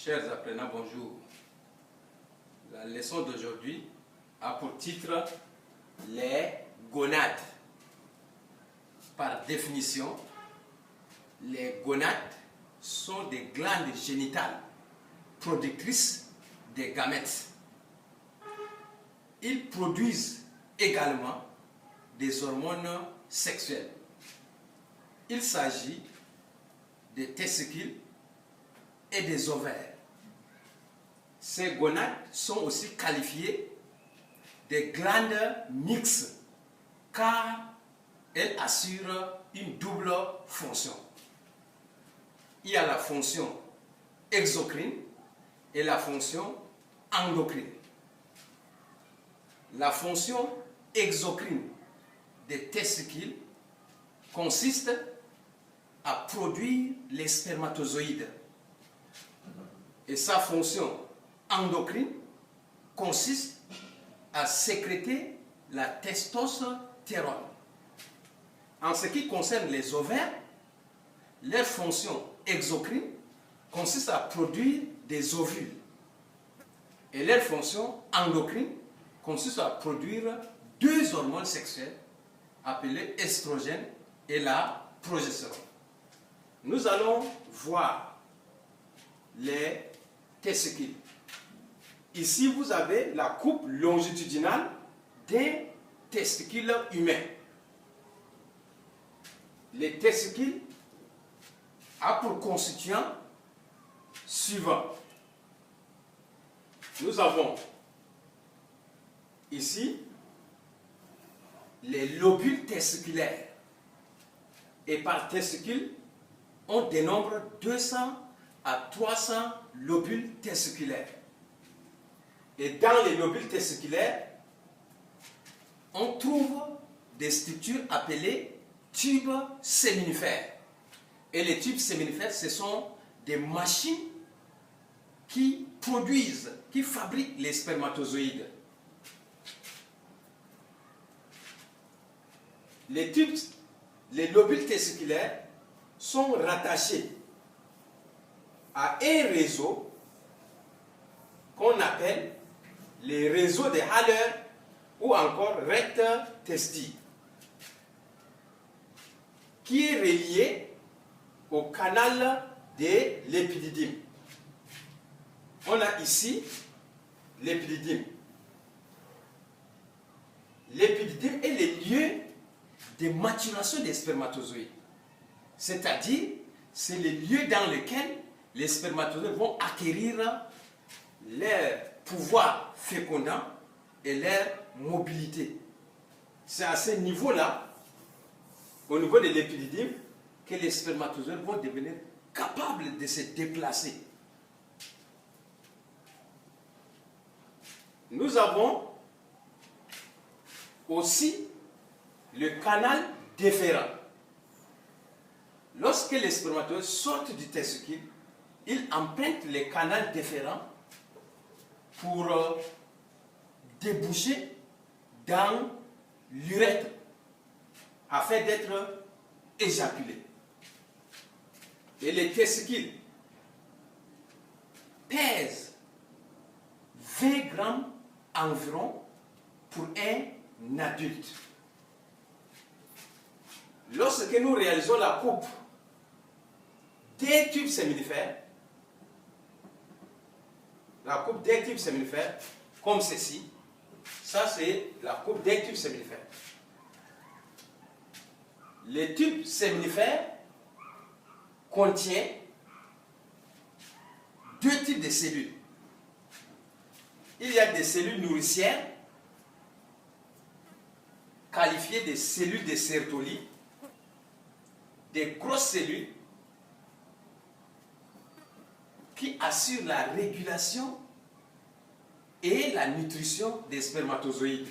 Chers apprenants, bonjour. La leçon d'aujourd'hui a pour titre les gonades. Par définition, les gonades sont des glandes génitales productrices des gamètes. Ils produisent également des hormones sexuelles. Il s'agit des testicules et des ovaires. Ces gonades sont aussi qualifiées des glandes mixtes car elles assurent une double fonction. Il y a la fonction exocrine et la fonction endocrine. La fonction exocrine des testicules consiste à produire les spermatozoïdes. Et sa fonction endocrine consiste à sécréter la testostérone. En ce qui concerne les ovaires, leur fonction exocrine consiste à produire des ovules. Et leur fonction endocrine consiste à produire deux hormones sexuelles appelées estrogène et la progestérone. Nous allons voir les testicules. Ici, vous avez la coupe longitudinale des testicules humains. Les testicules ont pour constituants suivants. Nous avons ici les lobules testiculaires. Et par testicule, on dénombre 200 à 300 lobules testiculaires. Et dans les lobules testiculaires, on trouve des structures appelées tubes séminifères. Et les tubes séminifères, ce sont des machines qui produisent, qui fabriquent les spermatozoïdes. Les lobules testiculaires sont rattachés à un réseau qu'on appelle les réseaux de Haller ou encore recteur testi, qui est relié au canal de l'épididyme. On a ici l'épididyme. L'épididyme est le lieu de maturation des spermatozoïdes. C'est-à-dire, c'est le lieu dans lequel les spermatozoïdes vont acquérir leur pouvoir fécondant et leur mobilité. C'est à ce niveau-là, au niveau de l'épididyme, que les spermatozoïdes vont devenir capables de se déplacer. Nous avons aussi le canal déférent. Lorsque les spermatozoïdes sortent du testicule, ils empruntent le canal déférent pour déboucher dans l'urètre afin d'être éjaculés. Et les testicules pèsent 20 grammes environ pour un adulte. Lorsque nous réalisons la coupe des tubes séminifères, comme ceci, ça c'est la coupe d'un tube séminifère. Les tubes séminifères contiennent deux types de cellules. Il y a des cellules nourricières, qualifiées de cellules de Sertoli, des grosses cellules qui assurent la régulation et la nutrition des spermatozoïdes.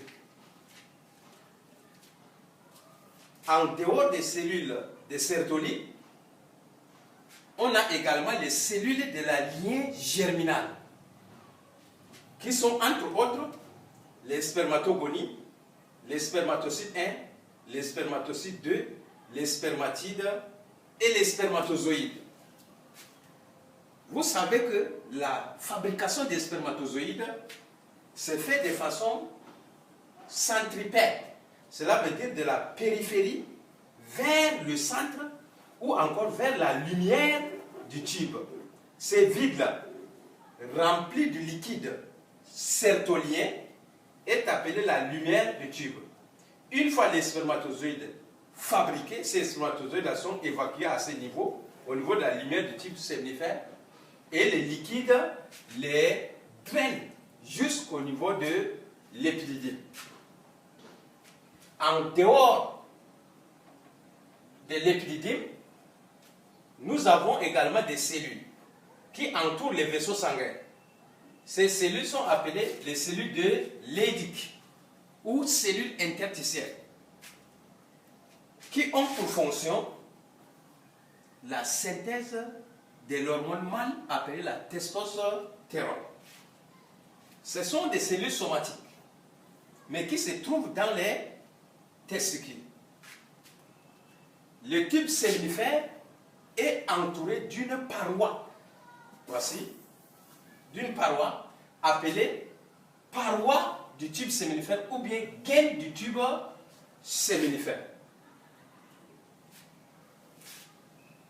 En dehors des cellules de Sertoli, on a également les cellules de la lignée germinale, qui sont entre autres les spermatogonies, les spermatocytes 1, les spermatocytes 2, les spermatides et les spermatozoïdes. Vous savez que la fabrication des spermatozoïdes se fait de façon centripète. Cela veut dire de la périphérie vers le centre ou encore vers la lumière du tube. Ce vide-là, rempli de liquide sertolien, est appelé la lumière du tube. Une fois les spermatozoïdes fabriqués, ces spermatozoïdes sont évacués à ce niveau, au niveau de la lumière du tube séminifère, et les liquides les drainent jusqu'au niveau de l'épididyme. En dehors de l'épididyme, nous avons également des cellules qui entourent les vaisseaux sanguins. Ces cellules sont appelées les cellules de Leydig ou cellules interstitielles, qui ont pour fonction la synthèse de l'hormone mâle appelée la testostérone. Ce sont des cellules somatiques, mais qui se trouvent dans les testicules. Le tube séminifère est entouré d'une paroi. Voici, d'une paroi appelée paroi du tube séminifère ou bien gaine du tube séminifère.